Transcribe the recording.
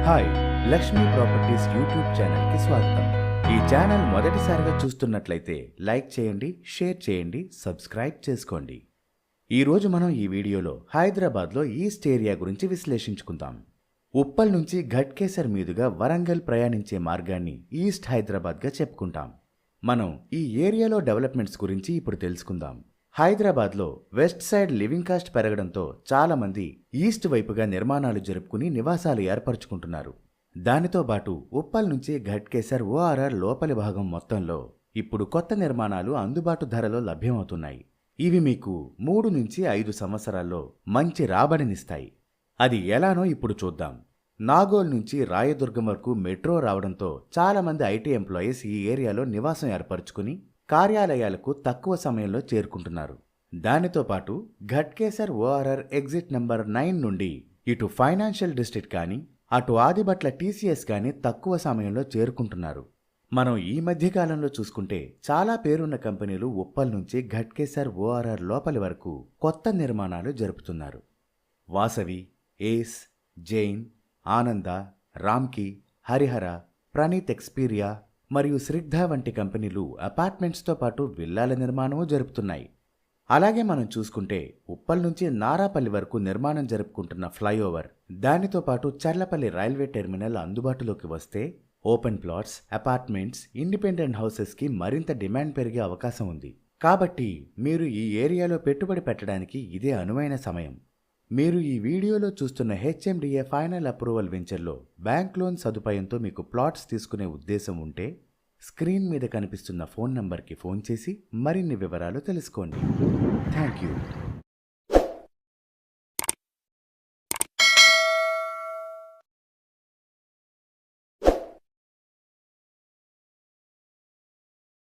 Hi, Lakshmi properties YouTube ఛానల్కి స్వాగతం. ఈ ఛానల్ మొదటిసారిగా చూస్తున్నట్లయితే లైక్ చేయండి, షేర్ చేయండి, సబ్స్క్రైబ్ చేసుకోండి. ఈరోజు మనం ఈ వీడియోలో హైదరాబాద్లో ఈస్ట్ ఏరియా గురించి విశ్లేషించుకుందాం. ఉప్పల్ నుంచి ఘట్కేసర్ మీదుగా వరంగల్ ప్రయాణించే మార్గాన్ని ఈస్ట్ హైదరాబాద్గా చెప్పుకుంటాం. మనం ఈ ఏరియాలో డెవలప్మెంట్స్ గురించి ఇప్పుడు తెలుసుకుందాం. హైదరాబాద్లో వెస్ట్ సైడ్ లివింగ్ కాస్ట్ పెరగడంతో చాలామంది ఈస్ట్ వైపుగా నిర్మాణాలు జరుపుకుని నివాసాలు ఏర్పరచుకుంటున్నారు. దానితో పాటు ఉప్పల్ నుంచి ఘట్కేసర్ ఓఆర్ఆర్ లోపలి భాగం మొత్తంలో ఇప్పుడు కొత్త నిర్మాణాలు అందుబాటు ధరలో లభ్యమవుతున్నాయి. ఇవి మీకు 3 నుంచి 5 సంవత్సరాల్లో మంచి రాబడినిస్తాయి. అది ఎలానో ఇప్పుడు చూద్దాం. నాగోల్ నుంచి రాయదుర్గం వరకు మెట్రో రావడంతో చాలామంది ఐటీ ఎంప్లాయీస్ ఈ ఏరియాలో నివాసం ఏర్పరచుకుని కార్యాలయాలకు తక్కువ సమయంలో చేరుకుంటున్నారు. దానితో పాటు ఘట్కేసర్ ఓఆర్ఆర్ ఎగ్జిట్ నెంబర్ 9 నుండి ఇటు ఫైనాన్షియల్ డిస్ట్రిక్ట్ కానీ అటు ఆదిబట్ల టీసీఎస్ కానీ తక్కువ సమయంలో చేరుకుంటున్నారు. మనం ఈ మధ్యకాలంలో చూసుకుంటే చాలా పేరున్న కంపెనీలు ఉప్పల్ నుంచి ఘట్కేసర్ ఓఆర్ఆర్ లోపలి వరకు కొత్త నిర్మాణాలు జరుపుతున్నారు. వాసవి, ఏస్, జైన్, ఆనంద, రామ్కి, హరిహర, ప్రణీత్ ఎక్స్పీరియా మరియు శ్రిగ్ధ వంటి కంపెనీలు అపార్ట్మెంట్స్తో పాటు విల్లాల నిర్మాణము జరుపుతున్నాయి. అలాగే మనం చూసుకుంటే ఉప్పల్ నుంచి నారాపల్లి వరకు నిర్మాణం జరుపుకుంటున్న ఫ్లైఓవర్, దానితో పాటు చర్లపల్లి రైల్వే టెర్మినల్ అందుబాటులోకి వస్తే ఓపెన్ ప్లాట్స్, అపార్ట్మెంట్స్, ఇండిపెండెంట్ హౌసెస్కి మరింత డిమాండ్ పెరిగే అవకాశం ఉంది. కాబట్టి మీరు ఈ ఏరియాలో పెట్టుబడి పెట్టడానికి ఇదే అనువైన సమయం. మీరు ఈ వీడియోలో చూస్తున్న హెచ్ఎండిఏ ఫైనల్ అప్రూవల్ వెంచర్లో బ్యాంక్ లోన్ సదుపాయంతో మీకు ప్లాట్స్ తీసుకునే ఉద్దేశం ఉంటే స్క్రీన్ మీద కనిపిస్తున్న ఫోన్ నంబర్కి ఫోన్ చేసి మరిన్ని వివరాలు తెలుసుకోండి. Thank you.